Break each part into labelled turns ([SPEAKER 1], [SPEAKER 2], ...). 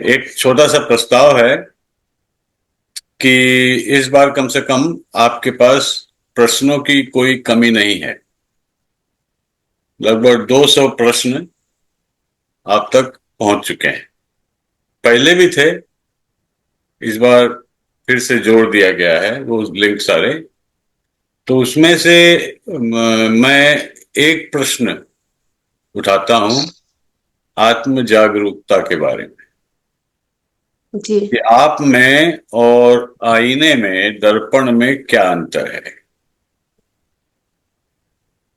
[SPEAKER 1] एक छोटा सा प्रस्ताव है कि इस बार कम से कम आपके पास प्रश्नों की कोई कमी नहीं है। लगभग 200 प्रश्न आप तक पहुंच चुके हैं। पहले भी थे, इस बार फिर से जोड़ दिया गया है वो लिंक सारे। तो उसमें से मैं एक प्रश्न उठाता हूं आत्म जागरूकता के बारे में
[SPEAKER 2] जी।
[SPEAKER 1] कि आप में और आईने में, दर्पण में क्या अंतर है।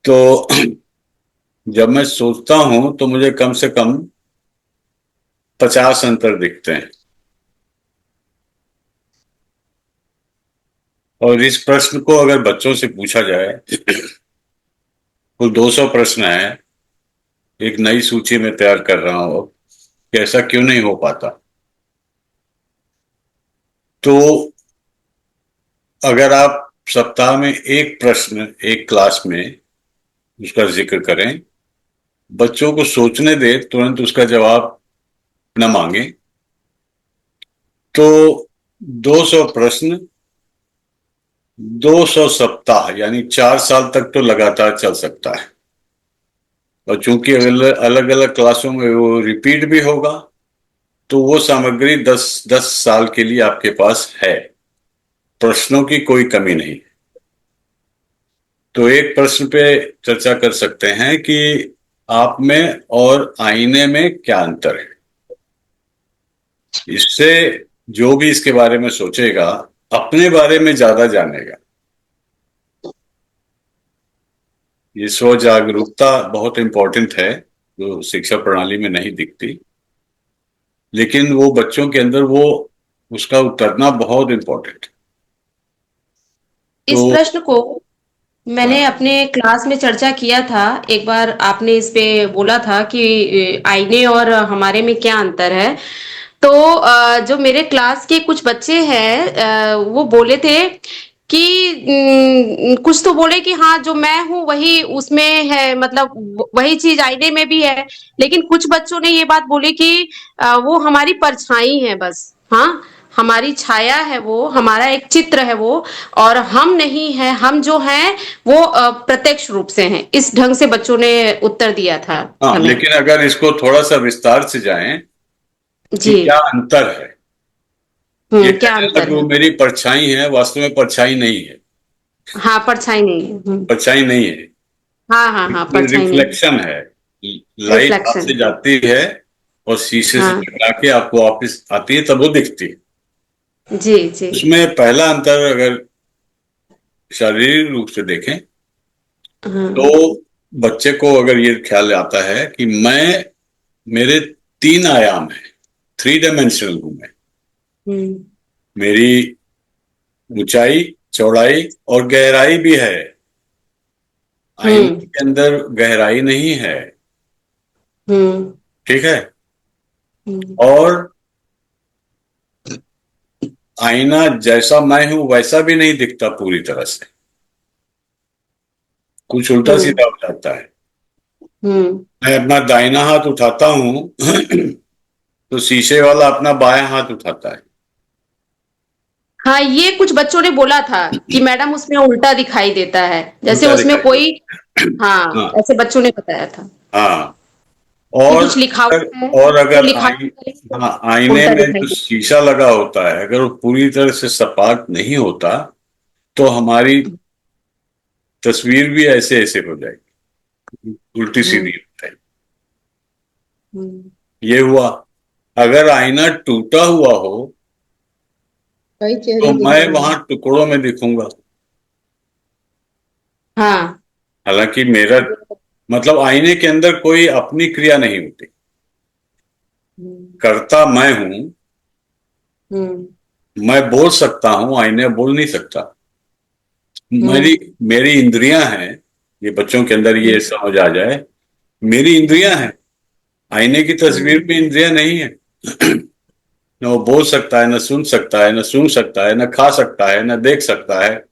[SPEAKER 1] तो जब मैं सोचता हूं तो मुझे कम से कम 50 अंतर दिखते हैं। और इस प्रश्न को अगर बच्चों से पूछा जाए, कुल 200 प्रश्न है, एक नई सूची में तैयार कर रहा हूं अब, कि ऐसा क्यों नहीं हो पाता। तो अगर आप सप्ताह में एक प्रश्न एक क्लास में उसका जिक्र करें, बच्चों को सोचने दे, तुरंत उसका जवाब न मांगे, तो 200 प्रश्न 200 सप्ताह यानी 4 साल तक तो लगातार चल सकता है। और चूंकि अलग अलग क्लासों में वो रिपीट भी होगा, तो वो सामग्री 10 10 साल के लिए आपके पास है। प्रश्नों की कोई कमी नहीं। तो एक प्रश्न पे चर्चा कर सकते हैं कि आप में और आईने में क्या अंतर है। इससे जो भी इसके बारे में सोचेगा, अपने बारे में ज्यादा जानेगा। ये स्व जागरूकता बहुत इंपॉर्टेंट है, जो शिक्षा प्रणाली में नहीं दिखती, लेकिन वो बच्चों के अंदर वो उसका उतरना बहुत इंपॉर्टेंट है।
[SPEAKER 2] इस
[SPEAKER 1] तो
[SPEAKER 2] प्रश्न को मैंने
[SPEAKER 1] हाँ,
[SPEAKER 2] अपने क्लास में चर्चा किया था। एक बार आपने इस पे बोला था कि आईने और हमारे में क्या अंतर है। तो जो मेरे क्लास के कुछ बच्चे हैं, वो बोले थे कि कुछ तो बोले कि हाँ, जो मैं हूँ वही उसमें है, मतलब वही चीज आईने में भी है। लेकिन कुछ बच्चों ने ये बात बोली कि वो हमारी परछाई है बस। हाँ, हमारी छाया है वो, हमारा एक चित्र है वो, और हम नहीं है, हम जो हैं वो प्रत्यक्ष रूप से हैं। इस ढंग से बच्चों ने उत्तर दिया था
[SPEAKER 1] हाँ,
[SPEAKER 2] हमें।
[SPEAKER 1] लेकिन अगर इसको थोड़ा सा विस्तार से जाएं कि
[SPEAKER 2] जी।
[SPEAKER 1] क्या अंतर है। ये
[SPEAKER 2] क्या
[SPEAKER 1] कहने
[SPEAKER 2] अंतर
[SPEAKER 1] लगे वो
[SPEAKER 2] है?
[SPEAKER 1] मेरी परछाई है, वास्तव में परछाई नहीं है।
[SPEAKER 2] हाँ, परछाई नहीं है।
[SPEAKER 1] परछाई नहीं है,
[SPEAKER 2] हाँ हाँ हाँ, परछाई नहीं है।
[SPEAKER 1] रिफ्लेक्शन है। Light
[SPEAKER 2] reflection.
[SPEAKER 1] आपसे जाती है और शीशे से
[SPEAKER 2] हाँ।
[SPEAKER 1] टकरा के आपको वापस आती है, तब वो दिखती है।
[SPEAKER 2] जी जी।
[SPEAKER 1] उसमें पहला अंतर अगर शारीरिक रूप से देखें, तो
[SPEAKER 2] हाँ।
[SPEAKER 1] बच्चे को अगर ये ख्याल आता है कि मेरे 3 आयाम है, 3 डायमेंशनल हूं मैं।
[SPEAKER 2] हम्म
[SPEAKER 1] मेरी ऊंचाई, चौड़ाई और गहराई भी है। आईने
[SPEAKER 2] हम्म
[SPEAKER 1] के अंदर गहराई नहीं है।
[SPEAKER 2] हम्म
[SPEAKER 1] ठीक है।
[SPEAKER 2] हम्म
[SPEAKER 1] और आईना जैसा मैं हूं वैसा भी नहीं दिखता पूरी तरह से, कुछ उल्टा
[SPEAKER 2] हम्म
[SPEAKER 1] सीधा हो जाता है।
[SPEAKER 2] हम्म।
[SPEAKER 1] मैं अपना दाहिना हाथ उठाता हूं तो शीशे वाला अपना बायां हाथ उठाता है।
[SPEAKER 2] हाँ, ये कुछ बच्चों ने बोला था कि मैडम उसमें उल्टा दिखाई देता है, जैसे
[SPEAKER 1] उल्टा
[SPEAKER 2] उसमें
[SPEAKER 1] दिखाई
[SPEAKER 2] कोई।
[SPEAKER 1] देता है।
[SPEAKER 2] हाँ,
[SPEAKER 1] हाँ
[SPEAKER 2] ऐसे बच्चों ने बताया था
[SPEAKER 1] हाँ।
[SPEAKER 2] कि
[SPEAKER 1] और
[SPEAKER 2] कुछ लिखा हुआ है
[SPEAKER 1] और
[SPEAKER 2] तो
[SPEAKER 1] अगर
[SPEAKER 2] लिखा करेंगे तो
[SPEAKER 1] हाँ, आईने
[SPEAKER 2] उल्टा
[SPEAKER 1] में
[SPEAKER 2] दिखाई
[SPEAKER 1] जो
[SPEAKER 2] देता
[SPEAKER 1] शीशा लगा होता है, अगर वो पूरी तरह से सपाट नहीं होता, तो हमारी
[SPEAKER 2] है।
[SPEAKER 1] तस्वीर भी ऐसे ऐसे हो जाएगी, उल्टी
[SPEAKER 2] हम्म
[SPEAKER 1] सीधी हो जाएगी।
[SPEAKER 2] हम्म।
[SPEAKER 1] ये हुआ। अगर आईना टूटा हुआ हो,
[SPEAKER 2] कई
[SPEAKER 1] तो
[SPEAKER 2] चेहरे
[SPEAKER 1] मैं
[SPEAKER 2] दिखेंगे।
[SPEAKER 1] वहां टुकड़ों में दिखूंगा।
[SPEAKER 2] हाँ।
[SPEAKER 1] हालांकि मेरा मतलब आईने के अंदर कोई अपनी क्रिया नहीं होती,
[SPEAKER 2] हम्म
[SPEAKER 1] करता मैं हूं।
[SPEAKER 2] हम्म
[SPEAKER 1] मैं बोल सकता हूं, आईने बोल नहीं सकता। मेरी
[SPEAKER 2] हम्म
[SPEAKER 1] मेरी इंद्रियां हैं। ये बच्चों के अंदर ये
[SPEAKER 2] हम्म
[SPEAKER 1] समझ आ जाए, मेरी इंद्रियां हैं। आईने की
[SPEAKER 2] हम्म
[SPEAKER 1] तस्वीर में इंद्रियां नहीं है। न वो बोल सकता है, न सुन सकता है, न सूंघ सकता है, न खा सकता है, न देख सकता है।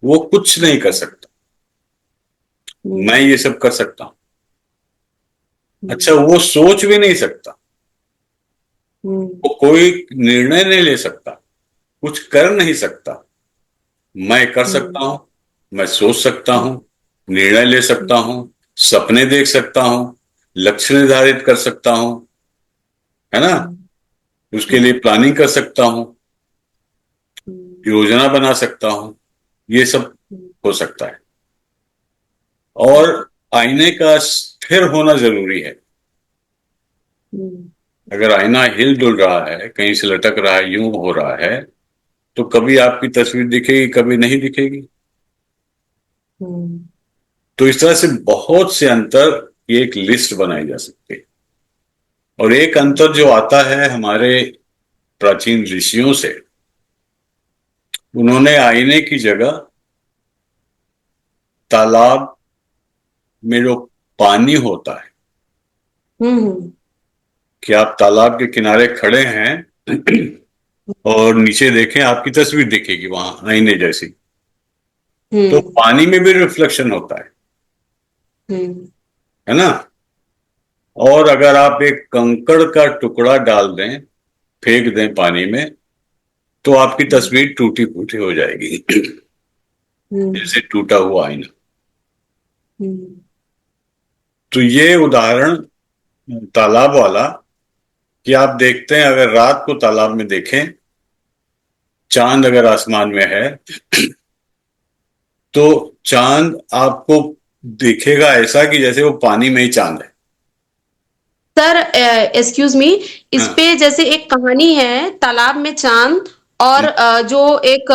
[SPEAKER 1] वो कुछ नहीं कर सकता। मैं
[SPEAKER 2] हम्म
[SPEAKER 1] ये सब कर सकता हूं। अच्छा,
[SPEAKER 2] हम्म
[SPEAKER 1] वो सोच भी नहीं सकता। वो कोई निर्णय नहीं ले सकता, कुछ कर नहीं सकता। मैं कर सकता हूं, मैं सोच सकता हूं, निर्णय ले सकता हूं, सपने देख सकता हूं, लक्ष्य निर्धारित कर सकता हूं, है ना, उसके लिए प्लानिंग कर सकता हूं, योजना बना सकता हूं, ये सब हो सकता है। और आईने का स्थिर होना जरूरी है। अगर आईना हिल डुल रहा है, कहीं से लटक रहा है, यूं हो रहा है, तो कभी आपकी तस्वीर दिखेगी, कभी नहीं दिखेगी। तो इस तरह से बहुत से अंतर की एक लिस्ट बनाई जा सकती है। और एक अंतर जो आता है हमारे प्राचीन ऋषियों से, उन्होंने आईने की जगह तालाब में जो पानी होता है, कि आप तालाब के किनारे खड़े हैं और नीचे देखें, आपकी तस्वीर दिखेगी वहां आईने जैसी। तो पानी में भी रिफ्लेक्शन होता है ना। और अगर आप एक कंकड़ का टुकड़ा डाल दें, फेंक दें पानी में, तो आपकी तस्वीर टूटी फूटी हो जाएगी जैसे टूटा हुआ आईना। तो ये उदाहरण तालाब वाला, कि आप देखते हैं, अगर रात को तालाब में देखें, चांद अगर आसमान में है, तो चांद आपको दिखेगा ऐसा कि जैसे वो पानी में ही चांद है।
[SPEAKER 2] सर, एक्सक्यूज मी, इस
[SPEAKER 1] हाँ,
[SPEAKER 2] पे जैसे एक कहानी है तालाब में चांद, और जो एक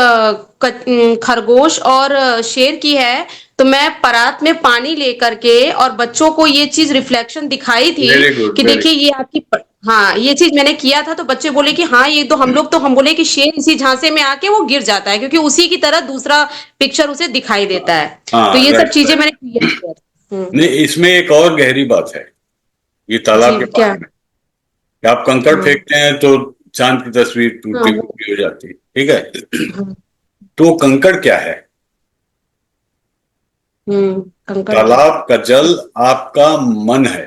[SPEAKER 2] खरगोश और शेर की है। तो मैं परात में पानी लेकर के और बच्चों को ये चीज रिफ्लेक्शन दिखाई थी
[SPEAKER 1] वेरी गुड,
[SPEAKER 2] कि
[SPEAKER 1] वेरी।
[SPEAKER 2] देखिए ये आपकी हाँ, ये चीज मैंने किया था, तो बच्चे बोले कि हाँ ये तो हम लोग, तो हम बोले कि शेर इसी झांसे में आके वो गिर जाता है, क्योंकि उसी की तरह दूसरा पिक्चर उसे दिखाई देता है। तो
[SPEAKER 1] हाँ,
[SPEAKER 2] ये सब
[SPEAKER 1] राइट,
[SPEAKER 2] चीजें
[SPEAKER 1] राइट।
[SPEAKER 2] मैंने क्लियर किया था।
[SPEAKER 1] नहीं, इसमें एक और गहरी बात है, ये तालाब
[SPEAKER 2] जी
[SPEAKER 1] के
[SPEAKER 2] क्या?
[SPEAKER 1] पानी में, कि आप कंकड़
[SPEAKER 2] हाँ
[SPEAKER 1] फेंकते हैं तो चांद की तस्वीर
[SPEAKER 2] हाँ
[SPEAKER 1] टूटी फूटी हो जाती है, ठीक है।
[SPEAKER 2] हाँ।
[SPEAKER 1] तो कंकड़ क्या है?
[SPEAKER 2] कंकड़ क्या?
[SPEAKER 1] तालाब का जल आपका मन है।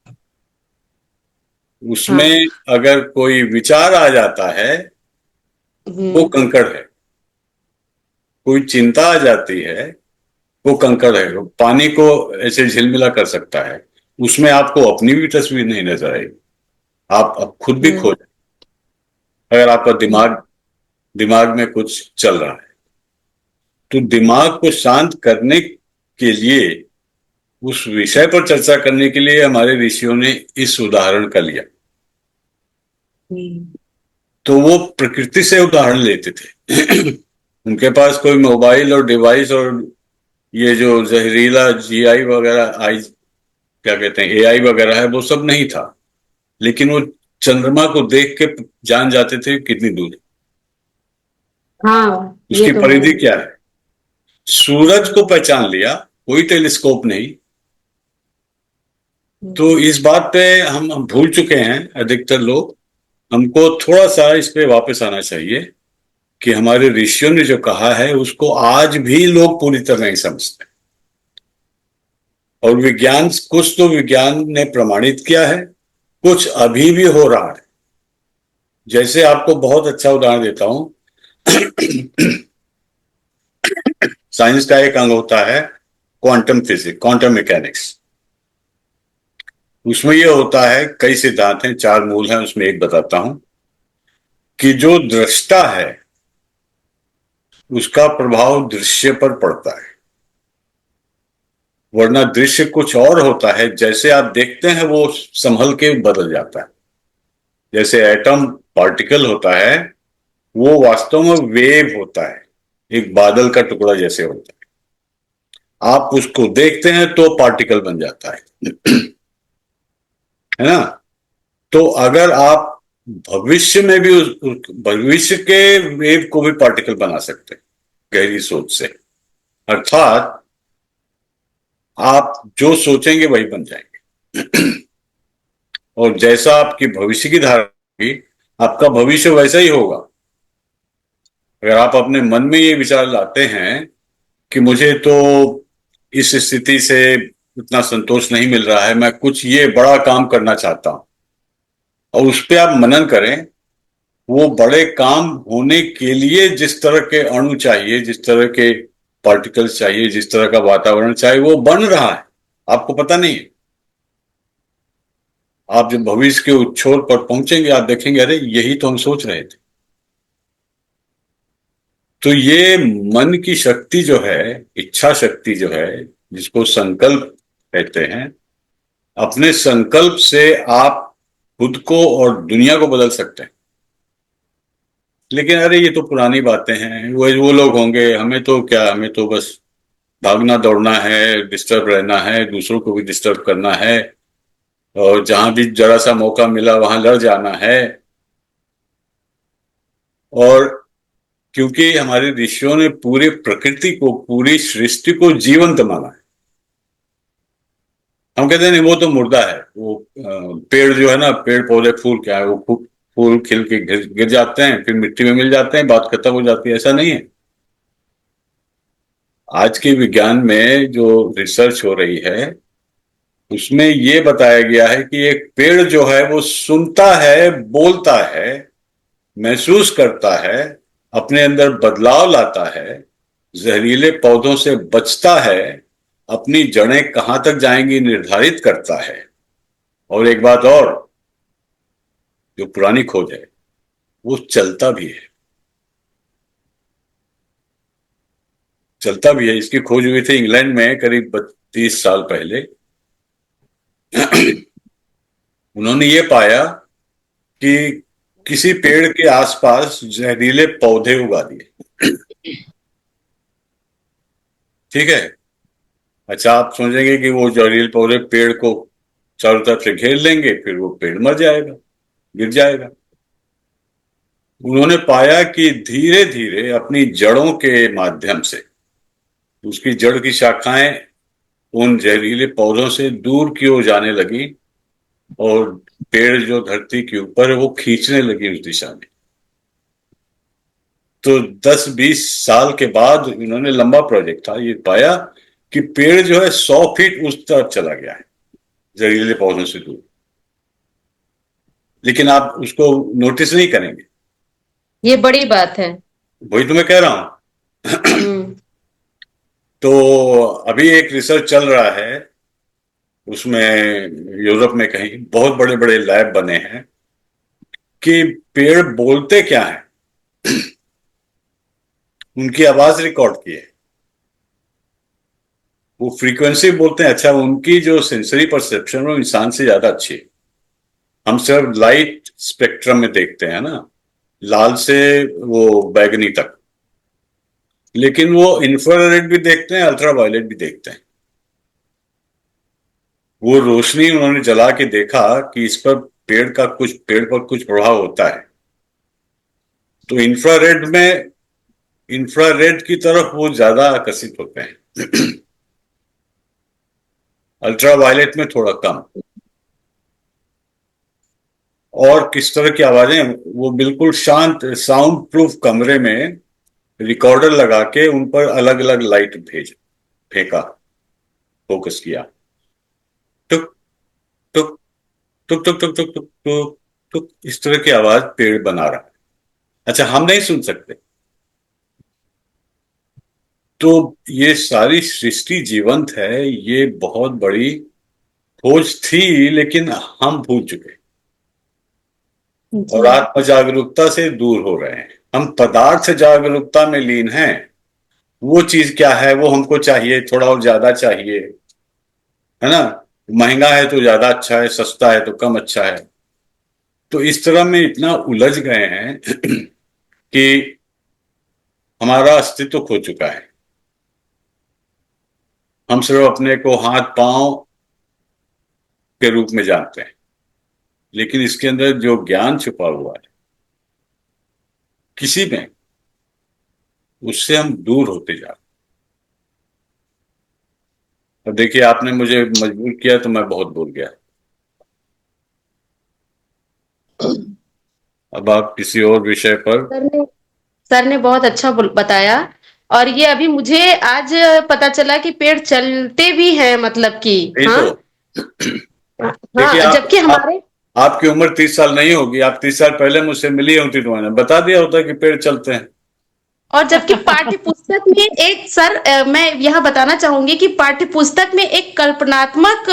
[SPEAKER 2] हाँ।
[SPEAKER 1] उसमें अगर कोई विचार आ जाता है, वो
[SPEAKER 2] हम्म।
[SPEAKER 1] कंकड़ है। कोई चिंता आ जाती है, वो कंकड़ है। वो पानी को ऐसे झिलमिला कर सकता है। उसमें आपको अपनी भी तस्वीर नहीं नजर आएगी, आप अब खुद भी खो
[SPEAKER 2] हम्म।
[SPEAKER 1] जाए, अगर आपका दिमाग दिमाग में कुछ चल रहा है। तो दिमाग को शांत करने के लिए, उस विषय पर चर्चा करने के लिए हमारे ऋषियों ने इस उदाहरण का लिया।
[SPEAKER 2] हम्म।
[SPEAKER 1] तो वो प्रकृति से उदाहरण लेते थे। उनके पास कोई मोबाइल और डिवाइस और ये जो जहरीला जीआई वगैरह, आई क्या कहते हैं, एआई वगैरह है, वो सब नहीं था। लेकिन वो चंद्रमा को देख के जान जाते थे कितनी दूर है,
[SPEAKER 2] हाँ, ये
[SPEAKER 1] उसकी
[SPEAKER 2] तो है।
[SPEAKER 1] परिधि क्या है। सूरज को पहचान लिया, कोई टेलीस्कोप नहीं। तो
[SPEAKER 2] हम्म।
[SPEAKER 1] इस बात पे हम भूल चुके हैं अधिकतर लोग। हमको थोड़ा सा इस पे वापस आना चाहिए, कि हमारे ऋषियों ने जो कहा है उसको आज भी लोग पूरी तरह नहीं समझते। और विज्ञान, कुछ तो विज्ञान ने प्रमाणित किया है, कुछ अभी भी हो रहा है। जैसे आपको बहुत अच्छा उदाहरण देता हूं, साइंस का एक अंग होता है क्वांटम फिजिक्स, क्वांटम मैकेनिक्स। उसमें यह होता है, कई सिद्धांत हैं, चार मूल हैं, उसमें एक बताता हूं, कि जो दृष्टा है उसका प्रभाव दृश्य पर पड़ता है। वरना दृश्य कुछ और होता है, जैसे आप देखते हैं वो संभल के बदल जाता है। जैसे एटम पार्टिकल होता है, वो वास्तव में वेव होता है, एक बादल का टुकड़ा जैसे होता है। आप उसको देखते हैं तो पार्टिकल बन जाता है ना। तो अगर आप भविष्य में भी भविष्य के वेव को भी पार्टिकल बना सकते हैं, गहरी सोच से। अर्थात आप जो सोचेंगे वही बन जाएंगे। और जैसा आपकी भविष्य की धारणा होगी, आपका भविष्य वैसा ही होगा। अगर आप अपने मन में ये विचार लाते हैं कि मुझे तो इस स्थिति से उतना संतोष नहीं मिल रहा है, मैं कुछ ये बड़ा काम करना चाहता हूं, और उस पर आप मनन करें, वो बड़े काम होने के लिए जिस तरह के अणु चाहिए, जिस तरह के पार्टिकल्स चाहिए, जिस तरह का वातावरण चाहिए, वो बन रहा है, आपको पता नहीं है। आप जब भविष्य के उस छोर पर पहुंचेंगे, आप देखेंगे अरे यही तो हम सोच रहे थे। तो ये मन की शक्ति जो है, इच्छा शक्ति जो है, जिसको संकल्प कहते हैं, अपने संकल्प से आप खुद को और दुनिया को बदल सकते हैं। लेकिन अरे ये तो पुरानी बातें हैं, वो लोग होंगे, हमें तो क्या, हमें तो बस भागना दौड़ना है, डिस्टर्ब रहना है, दूसरों को भी डिस्टर्ब करना है, और जहां भी जरा सा मौका मिला वहां लड़ जाना है। और क्योंकि हमारे ऋषियों ने पूरी प्रकृति को, पूरी सृष्टि को जीवंत माना है। हम कहते हैं नहीं वो तो मुर्दा है, वो पेड़ जो है ना, पेड़ पौधे फूल क्या है, वो फूल खिल के गिर जाते हैं, फिर मिट्टी में मिल जाते हैं, बात खत्म हो जाती है। ऐसा नहीं है। आज के विज्ञान में जो रिसर्च हो रही है, उसमें ये बताया गया है कि एक पेड़ जो है वो सुनता है, बोलता है, महसूस करता है, अपने अंदर बदलाव लाता है, जहरीले पौधों से बचता है, अपनी जड़ें कहां तक जाएंगी निर्धारित करता है। और एक बात और, जो पुरानी खोज है, वो चलता भी है। चलता भी है। इसकी खोज हुई थी इंग्लैंड में करीब 30 साल पहले। उन्होंने ये पाया कि किसी पेड़ के आसपास जहरीले पौधे उगा दिए। ठीक है। अच्छा, आप सोचेंगे कि वो जहरीले पौधे पेड़ को चारों तरफ से घेर लेंगे, फिर वो पेड़ मर जाएगा, गिर जाएगा। उन्होंने पाया कि धीरे धीरे अपनी जड़ों के माध्यम से उसकी जड़ की शाखाएं उन जहरीले पौधों से दूर की ओर जाने लगी, और पेड़ जो धरती के ऊपर है वो खींचने लगी उस दिशा में। तो 10-20 साल के बाद, इन्होंने लंबा प्रोजेक्ट था, ये पाया कि पेड़ जो है 100 फीट उस तरफ चला गया है, जहरीले पौधों से दूर। लेकिन आप उसको नोटिस नहीं करेंगे।
[SPEAKER 2] ये बड़ी बात है।
[SPEAKER 1] वही तो मैं कह रहा हूं।
[SPEAKER 2] हम्म।
[SPEAKER 1] तो अभी एक रिसर्च चल रहा है, उसमें यूरोप में कहीं बहुत बड़े बड़े लैब बने हैं कि पेड़ बोलते क्या है, उनकी आवाज रिकॉर्ड की है, वो फ्रीक्वेंसी बोलते हैं। अच्छा, उनकी जो सेंसरी परसेप्शन वो इंसान से ज्यादा अच्छी है। हम सिर्फ लाइट स्पेक्ट्रम में देखते हैं ना, लाल से वो बैगनी तक, लेकिन वो इंफ्रारेड भी देखते हैं, अल्ट्रावायलेट भी देखते हैं। वो रोशनी उन्होंने जला के देखा कि इस पर पेड़ पर कुछ प्रभाव होता है। तो इंफ्रारेड की तरफ वो ज्यादा आकर्षित होते हैं, अल्ट्रावायलेट में थोड़ा कम। और किस तरह की आवाजें, वो बिल्कुल शांत साउंड प्रूफ कमरे में रिकॉर्डर लगा के उन पर अलग अलग लाइट फेंका, फोकस किया, टुक टुक टुक टुक टुक टुक टुक टुक टुक, इस तरह की आवाज पेड़ बना रहा है। अच्छा, हम नहीं सुन सकते। तो ये सारी सृष्टि जीवंत है, ये बहुत बड़ी खोज थी, लेकिन हम भूल चुके
[SPEAKER 2] जी।
[SPEAKER 1] और आत्म जागरूकता से दूर हो रहे हैं। हम पदार्थ जागरूकता में लीन हैं। वो चीज क्या है, वो हमको चाहिए, थोड़ा और ज्यादा चाहिए, है ना। महंगा है तो ज्यादा अच्छा है, सस्ता है तो कम अच्छा है। तो इस तरह में इतना उलझ गए हैं कि हमारा अस्तित्व खो चुका है। हम सिर्फ अपने को हाथ पांव के रूप में जानते हैं, लेकिन इसके अंदर जो ज्ञान छुपा हुआ है किसी में, उससे हम दूर होते जा रहे हैं। अब देखिए, आपने मुझे मजबूर किया तो मैं बहुत बोल गया। अब आप किसी और विषय पर।
[SPEAKER 2] सर ने सर ने बहुत अच्छा बताया। और ये अभी मुझे आज पता चला कि पेड़ चलते भी हैं, मतलब कि
[SPEAKER 1] नहीं
[SPEAKER 2] हाँ।
[SPEAKER 1] तो देखिए,
[SPEAKER 2] हाँ, जबकि हमारे
[SPEAKER 1] आपकी उम्र 30 साल नहीं होगी, आप 30 साल पहले मुझसे मिली होती तो मैंने बता दिया होता कि पेड़ चलते हैं।
[SPEAKER 2] और जबकि पाठ्य पुस्तक में एक सर मैं यह बताना चाहूंगी कि पाठ्य पुस्तक में एक कल्पनात्मक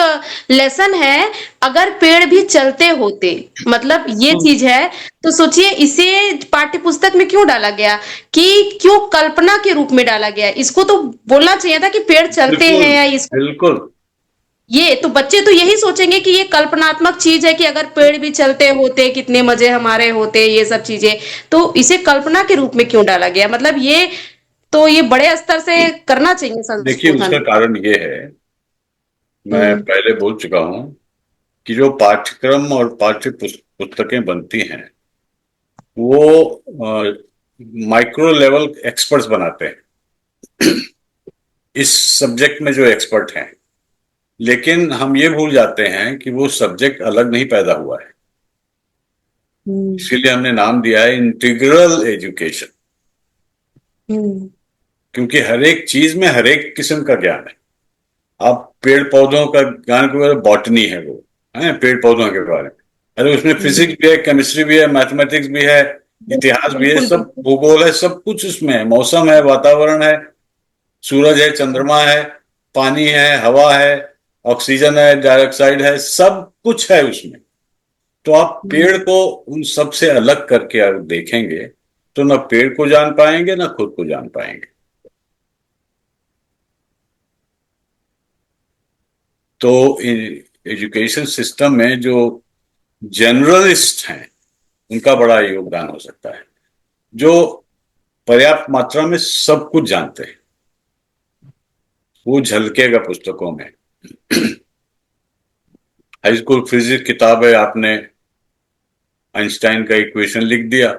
[SPEAKER 2] लेसन है, अगर पेड़ भी चलते होते, मतलब ये
[SPEAKER 3] हम्म,
[SPEAKER 2] चीज है। तो सोचिए इसे पाठ्य पुस्तक में क्यों डाला गया, कि क्यों कल्पना के रूप में डाला गया। इसको तो बोलना चाहिए था कि पेड़ चलते
[SPEAKER 1] बिल्कुल,
[SPEAKER 2] हैं, या इसको
[SPEAKER 1] बिल्कुल।
[SPEAKER 2] ये तो बच्चे तो यही सोचेंगे कि ये कल्पनात्मक चीज है, कि अगर पेड़ भी चलते होते कितने मजे हमारे होते, ये सब चीजें। तो इसे कल्पना के रूप में क्यों डाला गया, मतलब ये तो ये बड़े स्तर से करना चाहिए
[SPEAKER 1] देखिए, उसका
[SPEAKER 2] संशोधन।
[SPEAKER 1] कारण ये है, मैं
[SPEAKER 2] हम्म।
[SPEAKER 1] पहले बोल चुका हूं कि जो पाठ्यक्रम और पुस्तकें बनती हैं वो माइक्रो लेवल एक्सपर्ट्स बनाते हैं इस सब्जेक्ट में, जो एक्सपर्ट हैं। लेकिन हम ये भूल जाते हैं कि वो सब्जेक्ट अलग नहीं पैदा हुआ है।
[SPEAKER 2] हम्म।
[SPEAKER 1] इसीलिए हमने नाम दिया है इंटीग्रल एजुकेशन,
[SPEAKER 2] हम्म।
[SPEAKER 1] क्योंकि हर एक चीज में हर एक किस्म का ज्ञान है। आप पेड़ पौधों का ज्ञान को, बॉटनी है वो, है पेड़ पौधों के बारे में। अरे उसमें
[SPEAKER 2] हम्म।
[SPEAKER 1] फिजिक्स भी है, केमिस्ट्री भी है, मैथमेटिक्स भी है, इतिहास भी है,
[SPEAKER 2] बिल्कुल
[SPEAKER 1] सब
[SPEAKER 2] बिल्कुल।
[SPEAKER 1] भूगोल है, सब कुछ उसमें है। मौसम है, वातावरण है, सूरज है, चंद्रमा है, पानी है, हवा है, ऑक्सीजन है, डाइऑक्साइड है, सब कुछ है उसमें। तो आप
[SPEAKER 2] हम्म।
[SPEAKER 1] पेड़ को उन सब से अलग करके अगर देखेंगे तो ना पेड़ को जान पाएंगे ना खुद को जान पाएंगे। तो एजुकेशन सिस्टम में जो जनरलिस्ट हैं उनका बड़ा योगदान हो सकता है, जो पर्याप्त मात्रा में सब कुछ जानते हैं। वो झलकेगा पुस्तकों में। हाई स्कूल फिजिक्स किताब है, आपने आइंस्टाइन का इक्वेशन लिख दिया,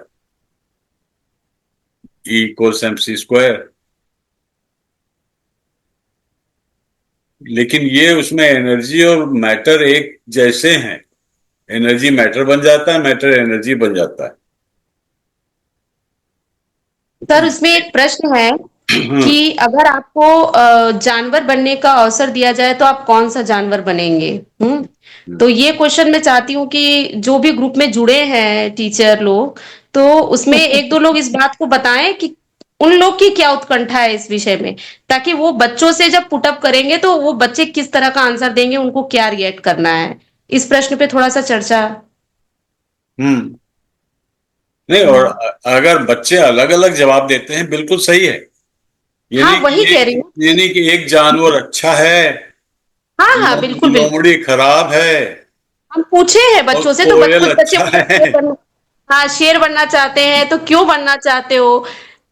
[SPEAKER 1] E = mc²। लेकिन ये उसमें एनर्जी और मैटर एक जैसे हैं। एनर्जी मैटर बन जाता है, मैटर एनर्जी बन जाता है।
[SPEAKER 2] सर उसमें एक प्रश्न है
[SPEAKER 1] हम्म,
[SPEAKER 2] कि अगर आपको जानवर बनने का अवसर दिया जाए तो आप कौन सा जानवर बनेंगे। हम्म। तो ये क्वेश्चन मैं चाहती हूँ कि जो भी ग्रुप में जुड़े हैं टीचर लोग, तो उसमें एक दो लोग इस बात को बताएं कि उन लोग की क्या उत्कंठा है इस विषय में, ताकि वो बच्चों से जब पुटअप करेंगे तो वो बच्चे किस तरह का आंसर देंगे, उनको क्या रिएक्ट करना है, इस प्रश्न पे थोड़ा सा चर्चा।
[SPEAKER 1] हम्म। नहीं, और
[SPEAKER 2] हम्म।
[SPEAKER 1] अगर बच्चे अलग अलग जवाब देते हैं बिल्कुल सही है। ये
[SPEAKER 2] हाँ
[SPEAKER 1] नहीं कि
[SPEAKER 2] वही कह रही हूँ।
[SPEAKER 1] एक जानवर अच्छा है,
[SPEAKER 2] हाँ हाँ बिल्कुल बिल्कुल।
[SPEAKER 1] लोमड़ी खराब है,
[SPEAKER 2] हम पूछे हैं
[SPEAKER 1] और
[SPEAKER 2] बच्चों से, तो
[SPEAKER 1] कोयल
[SPEAKER 2] कुछ बच्चे
[SPEAKER 1] अच्छा
[SPEAKER 2] बोले
[SPEAKER 1] है।
[SPEAKER 2] शेर बनना। हाँ शेर बनना चाहते हैं, तो क्यों बनना चाहते हो,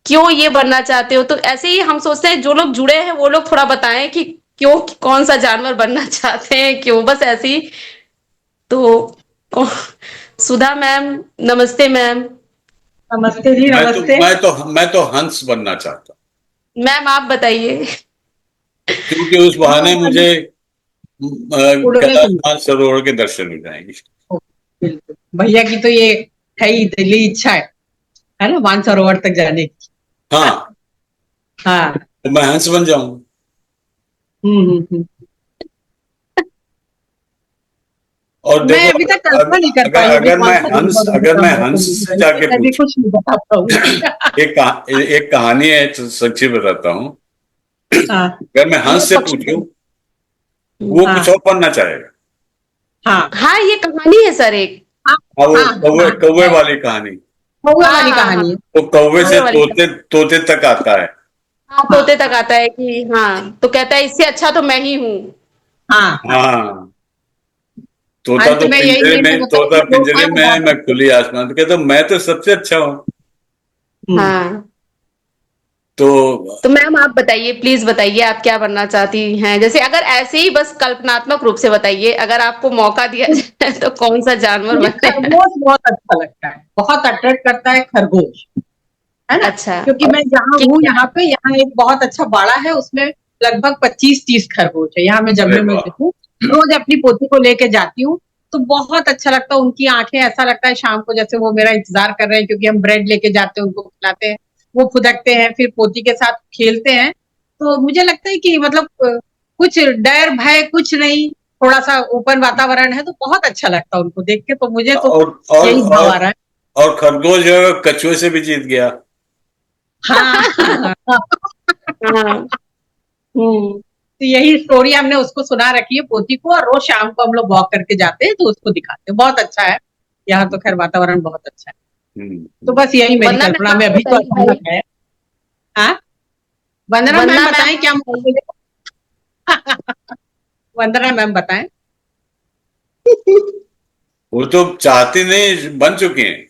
[SPEAKER 2] क्यों ये बनना चाहते हो। तो ऐसे ही हम सोचते हैं जो लोग जुड़े हैं वो लोग थोड़ा बताएं कि क्यों, कौन सा जानवर बनना चाहते हैं, क्यों, बस ऐसे ही। तो ओ, सुधा मैम, नमस्ते मैम।
[SPEAKER 3] नमस्ते जी, नमस्ते।
[SPEAKER 1] मैं तो हंस बनना चाहता हूँ,
[SPEAKER 2] मैम आप बताइए।
[SPEAKER 1] क्योंकि उस बहाने मुझे
[SPEAKER 3] उड़ने को
[SPEAKER 1] कैलाश सरोवर के दर्शन हो जाएंगे।
[SPEAKER 3] बिल्कुल, भैया की तो ये है ही दिली इच्छा है ना, मानसरोवर तक जाने की।
[SPEAKER 1] हाँ,
[SPEAKER 3] हाँ।
[SPEAKER 1] तो मैं हंस बन जाऊंगा।
[SPEAKER 3] हम्म।
[SPEAKER 1] और
[SPEAKER 3] मैं
[SPEAKER 1] देखो,
[SPEAKER 3] अभी तक कल्पना नहीं कर
[SPEAKER 1] अगर
[SPEAKER 3] पाई हूँ कि
[SPEAKER 1] अगर
[SPEAKER 3] कौन
[SPEAKER 1] मैं
[SPEAKER 3] सा
[SPEAKER 1] हंस
[SPEAKER 3] जानवर
[SPEAKER 1] अगर
[SPEAKER 3] बनता
[SPEAKER 1] मैं
[SPEAKER 3] है तो
[SPEAKER 1] हंस से
[SPEAKER 3] इसलिए
[SPEAKER 1] जाके
[SPEAKER 3] मैं भी
[SPEAKER 1] पूछ
[SPEAKER 3] कुछ नहीं बता पाऊंगी।
[SPEAKER 1] एक कहानी है, तो सच्ची बताता हूँ।
[SPEAKER 3] हाँ।
[SPEAKER 1] अगर मैं
[SPEAKER 2] ये
[SPEAKER 1] हंस से
[SPEAKER 2] पक्षी
[SPEAKER 1] पूछूं, वो कुछ
[SPEAKER 3] हाँ।
[SPEAKER 1] और बनना चाहेगा।
[SPEAKER 3] हाँ।
[SPEAKER 2] हाँ ये कहानी है सर एक।
[SPEAKER 3] हाँ।
[SPEAKER 1] हाँ, वो
[SPEAKER 3] हाँ।
[SPEAKER 1] कौवे
[SPEAKER 3] हाँ
[SPEAKER 1] कौवे
[SPEAKER 3] है,
[SPEAKER 1] वाली कहानी।
[SPEAKER 3] कौवे
[SPEAKER 2] हाँ
[SPEAKER 3] वाली
[SPEAKER 2] हाँ हाँ।
[SPEAKER 3] कहानी है।
[SPEAKER 1] वो कौवे
[SPEAKER 2] कौवे
[SPEAKER 1] से
[SPEAKER 2] वाली
[SPEAKER 1] तोते
[SPEAKER 2] कहानी।
[SPEAKER 1] तोते तक आता है।
[SPEAKER 2] हाँ
[SPEAKER 3] हाँ।
[SPEAKER 2] तोते तक आता है कि हाँ, तो कहता है इससे अच्छा तो मैं ही हूँ।
[SPEAKER 3] हाँ। हाँ।
[SPEAKER 1] हाँ,
[SPEAKER 3] अंत में यही निर्णय होता है कि
[SPEAKER 1] तोता
[SPEAKER 3] जो
[SPEAKER 1] पिंजरे
[SPEAKER 3] है वो
[SPEAKER 1] में है,
[SPEAKER 3] बहुत
[SPEAKER 1] मैं
[SPEAKER 3] अच्छा
[SPEAKER 1] खुली आसमान। तो कहता मैं तो सबसे अच्छा हूँ।
[SPEAKER 3] है।
[SPEAKER 2] हाँ।
[SPEAKER 1] तो
[SPEAKER 2] तो मैम आप बताइए, प्लीज बताइए आप क्या बनना चाहती हैं, जैसे अगर ऐसे ही बस कल्पनात्मक रूप से बताइए, अगर आपको मौका दिया जाए तो कौन सा जानवर
[SPEAKER 3] मुझे
[SPEAKER 2] बने।
[SPEAKER 3] खरगोश बहुत अच्छा लगता है, बहुत अट्रैक्ट करता है खरगोश, है ना।
[SPEAKER 2] अच्छा।
[SPEAKER 3] क्योंकि मैं जहाँ
[SPEAKER 2] कि
[SPEAKER 3] हूँ यहाँ एक बहुत अच्छा बाड़ा है, उसमें लगभग 25-30 खरगोश है। यहाँ मैं जब
[SPEAKER 1] अरे
[SPEAKER 3] भी मैं
[SPEAKER 1] वाह।
[SPEAKER 3] हूँ, रोज अपनी पोती को लेके जाती हूँ, तो बहुत अच्छा लगता है। उनकी आंखें, ऐसा लगता है शाम को जैसे वो मेरा इंतजार कर रहे हैं, क्योंकि हम ब्रेड लेके जाते हैं, उनको खिलाते हैं, वो फुदकते हैं, फिर पोती के साथ खेलते हैं। तो मुझे लगता है कि मतलब कुछ डर भय कुछ नहीं, थोड़ा सा ओपन वातावरण है तो बहुत अच्छा लगता है उनको देख के, तो मुझे तो
[SPEAKER 1] और और
[SPEAKER 3] यही भाव आ
[SPEAKER 1] और
[SPEAKER 3] रहा है।
[SPEAKER 1] और खरगोश जो है कछुए से भी जीत गया।
[SPEAKER 3] हाँ
[SPEAKER 2] हाँ।
[SPEAKER 3] तो यही स्टोरी हमने उसको सुना रखी है पोती को, और रोज शाम को हम लोग वॉक करके जाते हैं तो उसको दिखाते हैं। बहुत अच्छा है यहाँ तो, खैर वातावरण बहुत अच्छा है। तो बस यही मेरी
[SPEAKER 2] वंदना मैम
[SPEAKER 3] कल्पना
[SPEAKER 2] आप
[SPEAKER 3] में अभी तो
[SPEAKER 2] बताइए भाई।
[SPEAKER 3] अचानक है। हाँ, वंदना
[SPEAKER 2] वंदना
[SPEAKER 3] मैम
[SPEAKER 2] मैम
[SPEAKER 3] बताएं क्या
[SPEAKER 2] आप बताइए।
[SPEAKER 3] वंदना मैम बताएं।
[SPEAKER 1] वो तो चाहती नहीं, बन चुकी हैं।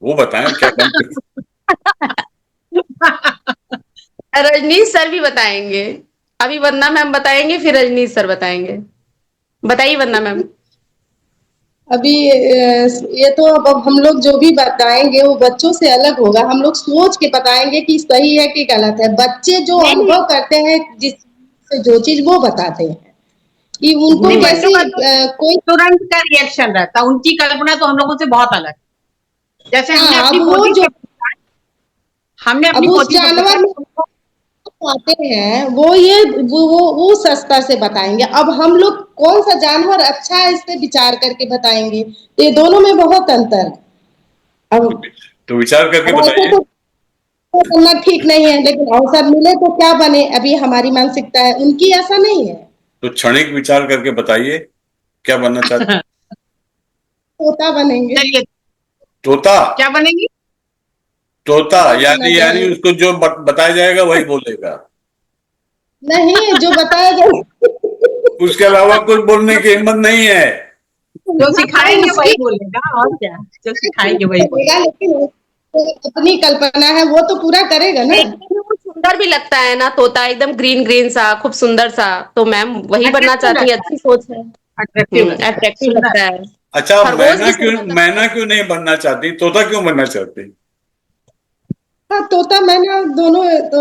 [SPEAKER 1] वो बताएं क्या बन चुकी।
[SPEAKER 2] रजनीश सर भी बताएंगे। अभी वंदना मैम बताएंगे, फिर रजनीश सर बताएंगे। बताइए वंदना मैम।
[SPEAKER 4] अभी ये तो अब हम लोग जो भी बताएंगे वो बच्चों से अलग होगा। हम लोग सोच के बताएंगे कि सही है कि गलत है। बच्चे जो
[SPEAKER 3] नहीं नहीं
[SPEAKER 4] अनुभव करते हैं, जिस से जो चीज वो बताते हैं कि उनको
[SPEAKER 3] नहीं, बच्चों
[SPEAKER 4] कैसी
[SPEAKER 3] का तो
[SPEAKER 4] कोई।
[SPEAKER 3] तुरंत का रिएक्शन रहता है, उनकी कल्पना तो हम लोगों से बहुत अलग है। जैसे हमने
[SPEAKER 4] हाँ,
[SPEAKER 3] अपनी
[SPEAKER 4] अब वो
[SPEAKER 3] पोती
[SPEAKER 4] जो
[SPEAKER 3] से पूछा, हमने अपनी
[SPEAKER 4] अब उस
[SPEAKER 3] पोती से पूछा
[SPEAKER 4] जानवर में
[SPEAKER 3] कि तुमको
[SPEAKER 4] आते हैं वो उस स्तर से बताएंगे। अब हम लोग कौन सा जानवर अच्छा है इस पे विचार करके बताएंगे। ये दोनों में बहुत अंतर है। अब
[SPEAKER 1] तो विचार करके
[SPEAKER 4] अब ऐसे
[SPEAKER 1] बताइए।
[SPEAKER 4] तो करना ठीक नहीं है, लेकिन अवसर मिले तो क्या बने, अभी हमारी मानसिकता है, उनकी ऐसा नहीं है।
[SPEAKER 1] तो क्षणिक विचार करके बताइए क्या बनना चाहते।
[SPEAKER 4] तोता बनेंगे।
[SPEAKER 3] चलिए
[SPEAKER 1] तोता।
[SPEAKER 3] क्या बनेगी।
[SPEAKER 1] तोता
[SPEAKER 4] तोता बनना
[SPEAKER 1] यानी यानी
[SPEAKER 4] चाहेंगे।
[SPEAKER 1] उसको जो बताया जाएगा वही बोलेगा।
[SPEAKER 4] नहीं, जो बताया जाए।
[SPEAKER 1] उसके अलावा कुछ बोलने की हिम्मत नहीं है।
[SPEAKER 3] जो
[SPEAKER 4] हाँ,
[SPEAKER 3] सिखाएंगे
[SPEAKER 4] उसकी
[SPEAKER 3] वही बोलेगा, और क्या, जो सिखाएंगे वही बोलेगा।
[SPEAKER 4] करेगा, लेकिन उसको अपनी कल्पना है वो तो पूरा करेगा ना।
[SPEAKER 2] देखने में वो सुंदर भी लगता है ना तोता, एकदम ग्रीन ग्रीन सा, खूब सुंदर सा। तो मैम वही बनना
[SPEAKER 3] अट्रैक्टिव
[SPEAKER 2] चाहती है,
[SPEAKER 3] लगता है,
[SPEAKER 2] अच्छी सोच है।
[SPEAKER 3] अट्रैक्टिव लगता है,
[SPEAKER 2] अट्रैक्टिव
[SPEAKER 3] सुंदर।
[SPEAKER 2] लगता है।
[SPEAKER 1] अच्छा,
[SPEAKER 2] खरगोश भी सुंदर लगता
[SPEAKER 1] मैना
[SPEAKER 2] है।
[SPEAKER 1] क्यों नहीं बनना चाहती, तोता क्यों बनना चाहती।
[SPEAKER 4] हाँ, तोता मैना दोनों तो,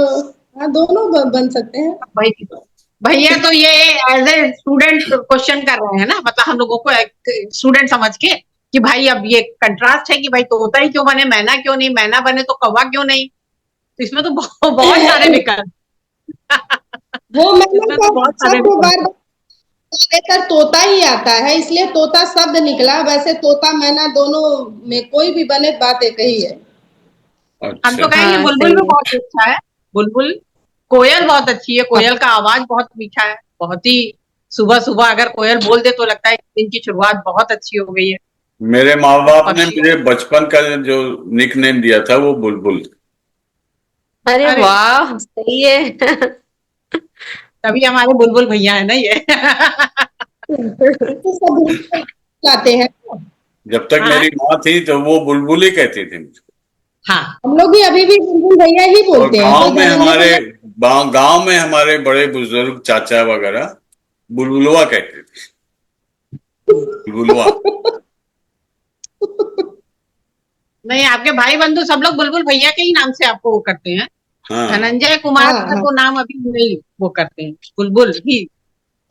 [SPEAKER 4] हाँ दोनों बन सकते हैं।
[SPEAKER 3] भाई भैया तो ये एज ए स्टूडेंट क्वेश्चन कर रहे हैं ना, मतलब हम लोगों को स्टूडेंट समझ के कि भाई अब ये कंट्रास्ट है कि भाई तोता ही क्यों बने, मैना क्यों नहीं, मैना बने तो कौवा क्यों नहीं। तो इसमें तो बहुत सारे विकल्प।
[SPEAKER 4] वो मैंने
[SPEAKER 3] इसमें
[SPEAKER 4] तो
[SPEAKER 3] तो बहुत सारे
[SPEAKER 4] सबको बार
[SPEAKER 3] विकल्प
[SPEAKER 4] बार ज्यादातर तोता ही आता है, इसलिए तोता शब्द निकला। वैसे तोता मैना दोनों में कोई भी बने, बात एक ही है।
[SPEAKER 3] हम
[SPEAKER 1] अच्छा।
[SPEAKER 3] तो कहेंगे
[SPEAKER 2] हाँ
[SPEAKER 3] बुलबुल
[SPEAKER 2] सही
[SPEAKER 3] भी
[SPEAKER 2] है।
[SPEAKER 3] बहुत अच्छा है। बुलबुल, कोयल बहुत अच्छी है,
[SPEAKER 4] हाँ,
[SPEAKER 3] कोयल का आवाज बहुत मीठा है, बहुत ही। सुबह सुबह अगर कोयल बोल दे तो लगता है कि दिन की शुरुआत बहुत अच्छी हो गई है।
[SPEAKER 1] मेरे माँ
[SPEAKER 3] और
[SPEAKER 1] बाप ने
[SPEAKER 3] पक्षियों,
[SPEAKER 1] मुझे बचपन का जो निक नेम दिया था वो बुलबुल।
[SPEAKER 2] अरे
[SPEAKER 3] अरे
[SPEAKER 2] वाह सही है।
[SPEAKER 3] तभी हमारे बुलबुल भैया है ना ये।
[SPEAKER 4] तो सब लाते हैं।
[SPEAKER 1] जब तक
[SPEAKER 3] हाँ
[SPEAKER 1] मेरी माँ थी तो वो बुलबुल ही कहती थी मुझको।
[SPEAKER 3] हाँ।
[SPEAKER 4] हम लोग भी अभी भी बुलबुल भैया ही
[SPEAKER 1] और
[SPEAKER 4] बोलते हैं, कोई धनंजय भैया।
[SPEAKER 1] गांव में हमारे बड़े बुजुर्ग चाचा वगैरह बुलबुलवा कहते थे। बुलबुलवा।
[SPEAKER 3] नहीं, आपके भाई बंधु सब लोग बुलबुल भैया के ही नाम से आपको वो करते हैं।
[SPEAKER 1] हाँ।
[SPEAKER 3] धनंजय कुमार
[SPEAKER 4] हाँ
[SPEAKER 3] का
[SPEAKER 4] हाँ,
[SPEAKER 3] तो नाम अभी नहीं वो करते हैं, बुलबुल ही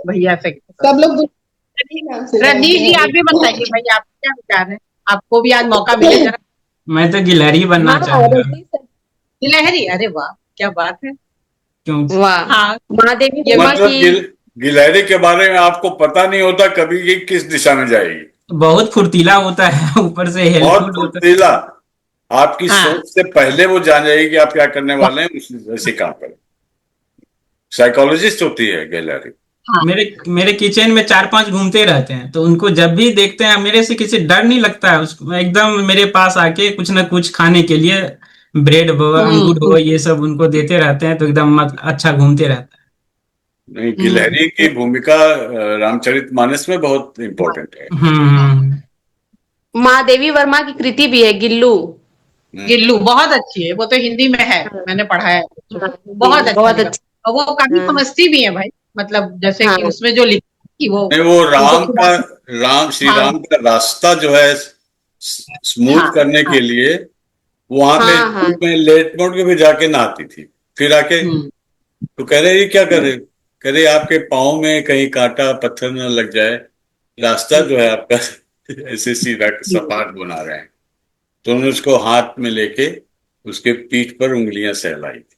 [SPEAKER 3] भैया से करते
[SPEAKER 4] सब लोग बुलबुल ही नाम से
[SPEAKER 3] हैं।
[SPEAKER 4] जानते
[SPEAKER 3] रजनीश जी आप भी
[SPEAKER 4] हैं।
[SPEAKER 3] बताइए भाई, आप क्या विचार है, आपको भी आज मौका मिले जरा।
[SPEAKER 5] मैं तो गिलहरी बनना
[SPEAKER 2] हाँ
[SPEAKER 5] चाहूंगा।
[SPEAKER 2] रजनी सर।
[SPEAKER 3] गिलहरी, अरे वाह क्या बात है।
[SPEAKER 5] क्यों?
[SPEAKER 2] वाह।
[SPEAKER 3] हाँ
[SPEAKER 2] महादेवी
[SPEAKER 3] ये भी
[SPEAKER 2] वर्मा की।
[SPEAKER 1] मतलब गिलहरी के बारे में आपको पता नहीं होता कभी कि किस दिशा में जाएगी।
[SPEAKER 5] बहुत फुर्तीला होता है, ऊपर से
[SPEAKER 1] बहुत
[SPEAKER 5] हेल्पफुल होता है।
[SPEAKER 1] फुर्तीला। आपकी
[SPEAKER 3] हाँ
[SPEAKER 1] सोच से पहले वो जान जाएगी कि आप क्या करने वाले हैं, वैसे काम करें। साइकोलॉजिस्ट होती है गिलहरी।
[SPEAKER 3] हाँ
[SPEAKER 5] मेरे मेरे किचन में चार पांच घूमते रहते हैं, तो उनको जब भी देखते हैं मेरे से किसी डर नहीं लगता है उसको, एकदम मेरे पास आके कुछ ना कुछ खाने के लिए, ब्रेड हो, अंगूर
[SPEAKER 3] हम्म
[SPEAKER 5] हो, ये सब उनको देते रहते हैं, तो एकदम अच्छा घूमते रहता
[SPEAKER 1] नहीं,
[SPEAKER 3] हम्म
[SPEAKER 1] गिलहरी की भूमिका रामचरितमानस में बहुत इंपॉर्टेंट है।
[SPEAKER 5] है। हम्म।
[SPEAKER 2] महादेवी वर्मा की कृति भी है गिल्लू।
[SPEAKER 1] हम्म।
[SPEAKER 3] गिल्लू बहुत अच्छी है, वो तो हिंदी में है,
[SPEAKER 2] हाँ।
[SPEAKER 3] मैंने पढ़ा है बच्चों
[SPEAKER 2] हाँ
[SPEAKER 3] को।
[SPEAKER 2] हिंदी
[SPEAKER 3] बहुत
[SPEAKER 2] में
[SPEAKER 3] अच्छा
[SPEAKER 2] बहुत
[SPEAKER 3] लिखा,
[SPEAKER 2] अच्छी।
[SPEAKER 3] और वो काफी
[SPEAKER 2] हाँ।
[SPEAKER 3] समझती भी है भाई, मतलब जैसे कि
[SPEAKER 2] हाँ।
[SPEAKER 3] उसमें जो लिखा कि वो
[SPEAKER 1] नहीं, वो
[SPEAKER 3] उनको
[SPEAKER 1] राम का, श्री
[SPEAKER 3] हाँ
[SPEAKER 1] राम का रास्ता जो है स्मूथ
[SPEAKER 3] हाँ
[SPEAKER 1] करने
[SPEAKER 3] हाँ
[SPEAKER 1] के लिए वहां पे
[SPEAKER 2] हाँ हाँ।
[SPEAKER 1] स्कूल में लेट मोड के भी जाके नहाती थी। फिर आके
[SPEAKER 3] हम्म
[SPEAKER 1] तो कह रहे ये क्या कर रहे हो? कह रहे आपके पाँव में कहीं कांटा पत्थर न लग जाए, रास्ता जो है आपका ऐसे सीधा सपाट बना रहे हैं। तो उन्होंने उसको हाथ में लेके उसके पीठ पर उंगलियां सहलाई थी,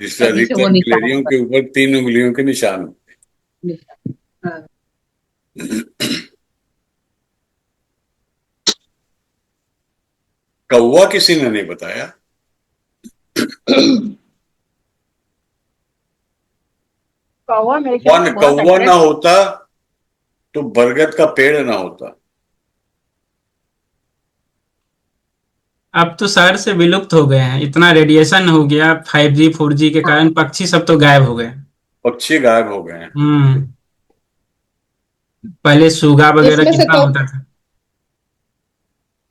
[SPEAKER 1] जिससे
[SPEAKER 3] तभी से वो
[SPEAKER 1] अधिकतर
[SPEAKER 3] निशान
[SPEAKER 1] गिलहरियों के ऊपर 3 उंगलियों के निशान होते
[SPEAKER 3] हाँ।
[SPEAKER 1] कौवा किसी ने नहीं बताया।
[SPEAKER 3] कौवा मेरे ख्याल से बहुत
[SPEAKER 1] कौवा ना
[SPEAKER 3] अग्रेसिव।
[SPEAKER 1] होता तो बरगद का पेड़ ना होता।
[SPEAKER 5] अब तो शहर से विलुप्त हो गए हैं, इतना रेडिएशन हो गया 5G 4G के
[SPEAKER 3] हाँ,
[SPEAKER 5] कारण, पक्षी सब तो गायब हो गए।
[SPEAKER 1] पक्षी गायब हो गए हैं।
[SPEAKER 5] हम्म। पहले सुगा वगैरह
[SPEAKER 4] इसमें से
[SPEAKER 5] कितना होता था।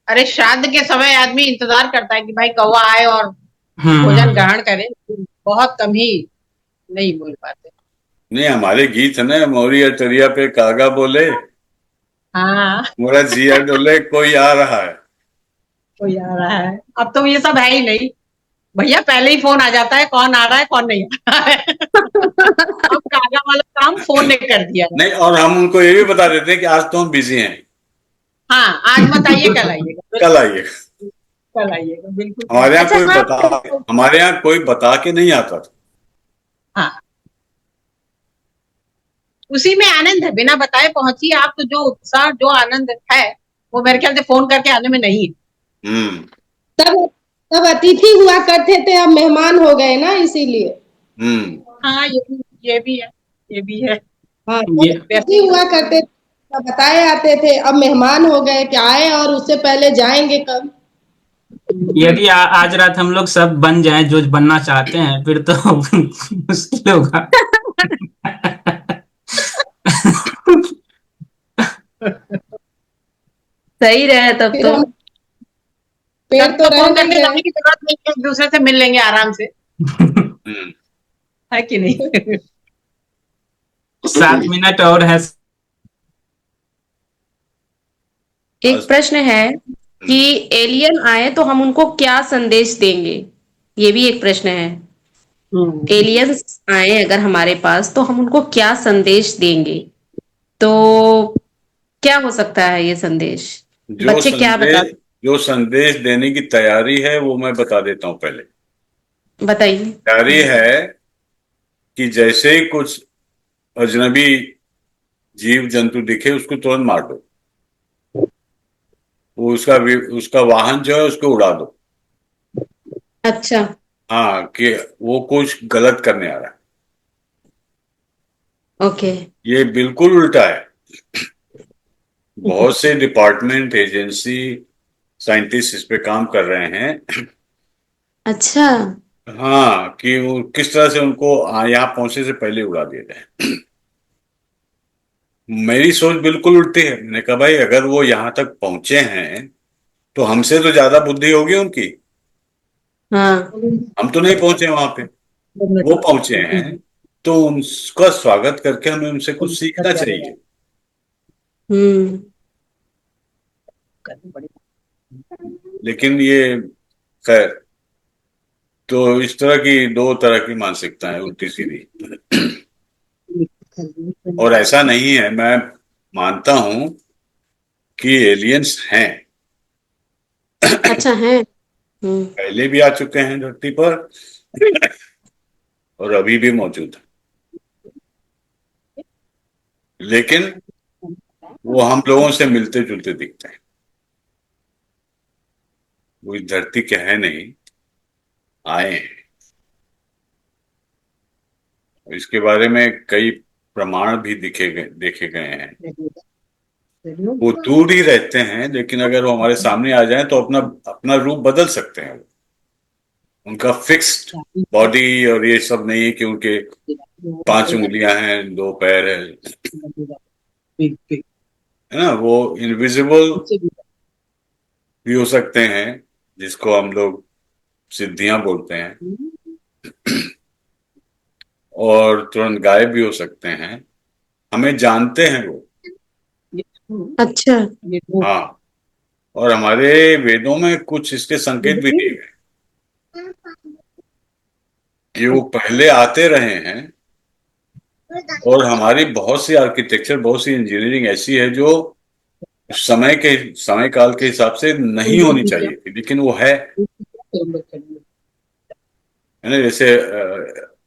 [SPEAKER 3] अरे श्राद्ध के समय आदमी इंतजार करता है कि भाई कौवा आए और भोजन
[SPEAKER 5] हम्म।
[SPEAKER 3] ग्रहण करे। बहुत कम ही नहीं बोल पाते।
[SPEAKER 1] नहीं, हमारे गीत है ना, मोरी अटरिया पे कागा बोले,
[SPEAKER 3] हाँ,
[SPEAKER 1] मोरा जिया डोले, कोई आ रहा है।
[SPEAKER 3] कोई आ रहा है। अब तो ये सब है ही नहीं भैया, पहले ही फोन आ जाता है कौन आ रहा है कौन नहीं आ रहा है। अब कागा वाला काम फोन ने कर दिया है।
[SPEAKER 1] नहीं, और हम उनको ये भी बता देते हैं कि आज तो हम बिजी हैं,
[SPEAKER 3] हाँ, आज मत आइए कल आइएगा,
[SPEAKER 1] कल आइए।
[SPEAKER 3] कल आइएगा, बिल्कुल
[SPEAKER 1] हमारे
[SPEAKER 3] सही।
[SPEAKER 1] यहाँ
[SPEAKER 2] अच्छा
[SPEAKER 1] कोई
[SPEAKER 2] हाँ,
[SPEAKER 1] बता हमारे यहाँ कोई बता के नहीं आता था।
[SPEAKER 3] हाँ, उसी में आनंद है, बिना बताए पहुंचिए आप तो जो उत्साह जो आनंद है वो मेरे ख्याल से फोन करके आने में नहीं है।
[SPEAKER 1] हम्म।
[SPEAKER 4] तब तब अतिथि हुआ करते थे, अब मेहमान हो गए ना, इसीलिए।
[SPEAKER 1] हम्म।
[SPEAKER 3] हाँ, ये भी है, ये भी है।
[SPEAKER 4] हाँ, तब
[SPEAKER 5] ये
[SPEAKER 4] अतिथि हुआ करते थे, तब बताए आते थे, अब मेहमान हो गए कि आए और उससे पहले जाएंगे कब।
[SPEAKER 5] यदि आज रात हम लोग सब बन जाएं जो बनना चाहते हैं, फिर तो मुश्किल होगा।
[SPEAKER 2] सही रहे तब
[SPEAKER 4] फिर
[SPEAKER 2] तो।
[SPEAKER 4] हम पेड़
[SPEAKER 3] तब
[SPEAKER 4] तो
[SPEAKER 3] तो
[SPEAKER 4] रह
[SPEAKER 3] फोन
[SPEAKER 4] नहीं
[SPEAKER 3] करके
[SPEAKER 4] गए।
[SPEAKER 3] जाने की जरूरत नहीं है, एक दूसरे से मिल लेंगे आराम से,
[SPEAKER 1] हम्म।
[SPEAKER 3] है कि नहीं।
[SPEAKER 5] 7 मिनट और है।
[SPEAKER 2] एक प्रश्न है कि एलियन आए तो हम उनको क्या संदेश देंगे, ये भी एक प्रश्न है। एलियंस आए अगर हमारे पास तो हम उनको क्या संदेश देंगे, तो क्या हो सकता है ये संदेश?
[SPEAKER 1] जो
[SPEAKER 2] बच्चे क्या बता,
[SPEAKER 1] संदेश जो संदेश देने की तैयारी है वो मैं बता देता हूँ पहले।
[SPEAKER 2] बताइए।
[SPEAKER 1] तैयारी है कि जैसे ही कुछ अजनबी जीव जंतु दिखे उसको तुरंत मार दो। वो उसका वाहन जो है उसको उड़ा दो।
[SPEAKER 2] अच्छा।
[SPEAKER 1] हाँ, कि वो कुछ गलत करने आ रहा है।
[SPEAKER 2] ओके।
[SPEAKER 1] ये बिल्कुल उल्टा है। बहुत से डिपार्टमेंट, एजेंसी, साइंटिस्ट इस पे काम कर रहे हैं।
[SPEAKER 2] अच्छा।
[SPEAKER 1] हाँ, कि वो किस तरह से उनको यहाँ पहुंचने से पहले उड़ा दिया जाए। मेरी सोच बिल्कुल उल्टी है। मैंने कहा भाई, अगर वो यहाँ तक पहुंचे हैं तो हमसे तो ज्यादा बुद्धि होगी उनकी।
[SPEAKER 2] हाँ।
[SPEAKER 1] हम तो नहीं पहुंचे वहां पे, वो पहुंचे हैं, तो उनका स्वागत करके हमें उनसे कुछ सीखना चाहिए।
[SPEAKER 2] हम्म।
[SPEAKER 1] लेकिन ये, खैर, तो इस तरह की दो तरह की मानसिकता है, उल्टी सीधी। और ऐसा नहीं है, मैं मानता हूं कि एलियंस हैं,
[SPEAKER 2] अच्छा है। हम्म।
[SPEAKER 1] पहले भी आ चुके हैं धरती पर और अभी भी मौजूद है। लेकिन वो हम लोगों से मिलते जुलते दिखते हैं। वो इस धरती के हैं नहीं, आए हैं। इसके बारे में कई प्रमाण भी देखे गए हैं। वो दूर ही रहते हैं, लेकिन अगर वो हमारे सामने आ जाएं तो अपना अपना रूप बदल सकते हैं। उनका फिक्स्ड बॉडी और ये सब नहीं है कि उनके 5 उंगलियां हैं, 2 पैर है ना। वो इनविजिबल भी हो सकते हैं, जिसको हम लोग सिद्धियां बोलते हैं, और तुरंत गायब भी हो सकते हैं। हमें जानते हैं वो।
[SPEAKER 2] अच्छा।
[SPEAKER 1] हाँ, और हमारे वेदों में कुछ इसके संकेत भी दिए गए कि वो पहले आते रहे हैं। और हमारी बहुत सी आर्किटेक्चर, बहुत सी इंजीनियरिंग ऐसी है जो समय काल के हिसाब से नहीं होनी चाहिए थी, लेकिन वो है ना। जैसे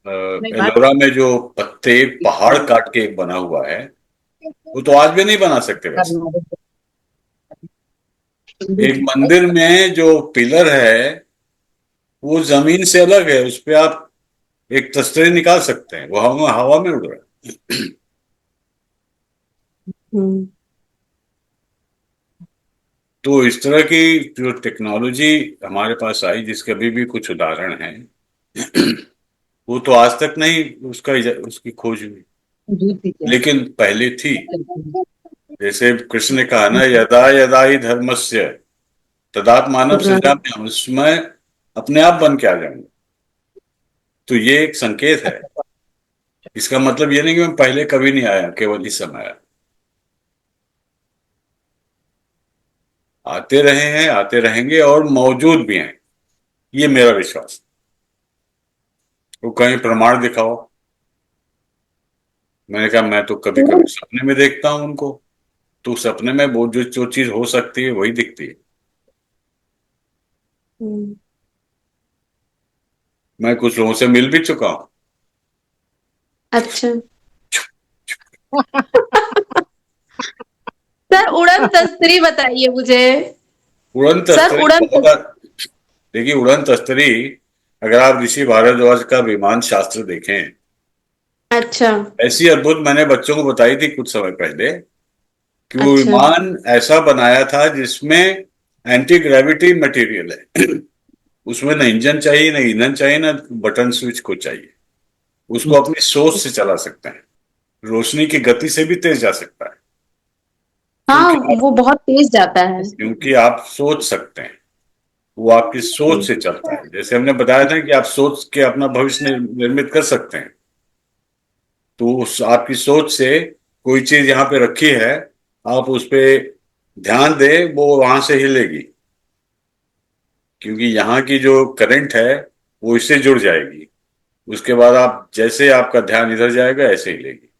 [SPEAKER 1] एलोरा में जो पत्ते पहाड़ काट के एक बना हुआ है, वो तो आज भी नहीं बना सकते वैसे। एक मंदिर में जो पिलर है वो जमीन से अलग है, उस पे आप एक तस्तरी निकाल सकते हैं, वो हवा में उड़ रहा है।
[SPEAKER 2] हम्म,
[SPEAKER 1] तो इस तरह की जो टेक्नोलॉजी हमारे पास आई, जिसके अभी भी कुछ उदाहरण हैं, वो तो आज तक नहीं उसकी खोज हुई,
[SPEAKER 3] दूध पीते हैं।
[SPEAKER 1] लेकिन पहले थी। जैसे कृष्ण ने कहा ना, यदा यदा ही धर्मस्य तदात्मानं सृजाम्यहम्, उसमें अपने आप बन के आ जाऊंगा। तो ये एक संकेत है। इसका मतलब ये नहीं कि मैं पहले कभी नहीं आया, केवल इस समय आया। आते रहे हैं, आते रहेंगे और मौजूद भी हैं, ये मेरा विश्वास। वो कहीं प्रमाण दिखाओ। मैंने कहा मैं तो कभी कभी सपने में देखता हूं उनको। तो सपने में वो जो चीज हो सकती है वही दिखती है।
[SPEAKER 2] हम्म।
[SPEAKER 1] मैं कुछ लोगों से मिल भी चुका हूं।
[SPEAKER 2] अच्छा। सर, उड़न तस्तरी बताइए मुझे।
[SPEAKER 1] उड़न
[SPEAKER 2] सर,
[SPEAKER 1] तस्तरी
[SPEAKER 2] उड़न तस्तरी।
[SPEAKER 1] देखिए, उड़न तस्तरी, अगर आप ऋषि भारद्वाज का विमान शास्त्र देखें,
[SPEAKER 2] अच्छा।
[SPEAKER 1] ऐसी अद्भुत मैंने बच्चों को बताई थी कुछ समय पहले, कि वो
[SPEAKER 2] अच्छा।
[SPEAKER 1] विमान ऐसा बनाया था जिसमें एंटी ग्रेविटी मटेरियल है। उसमें न इंजन चाहिए, न ईंधन चाहिए, न बटन स्विच को चाहिए। उसको अपनी सोच से चला सकते हैं। रोशनी की गति से भी तेज जा सकता है,
[SPEAKER 2] हाँ,
[SPEAKER 1] क्योंकि
[SPEAKER 2] वो बहुत तेज जाता है।
[SPEAKER 1] आप सोच सकते हैं। वो आपकी सोच से चलता है। जैसे हमने बताया था कि आप सोच के अपना भविष्य निर्मित कर सकते हैं। तो उस आपकी सोच से कोई चीज यहाँ पे रखी है, आप उस पे ध्यान दें, वो वहां से हिलेगी, क्योंकि यहाँ की जो करंट है वो इससे जुड़ जाएगी। उसके बाद आप जैसे आपका ध्यान इधर जाएगा ऐसे हिलेगी।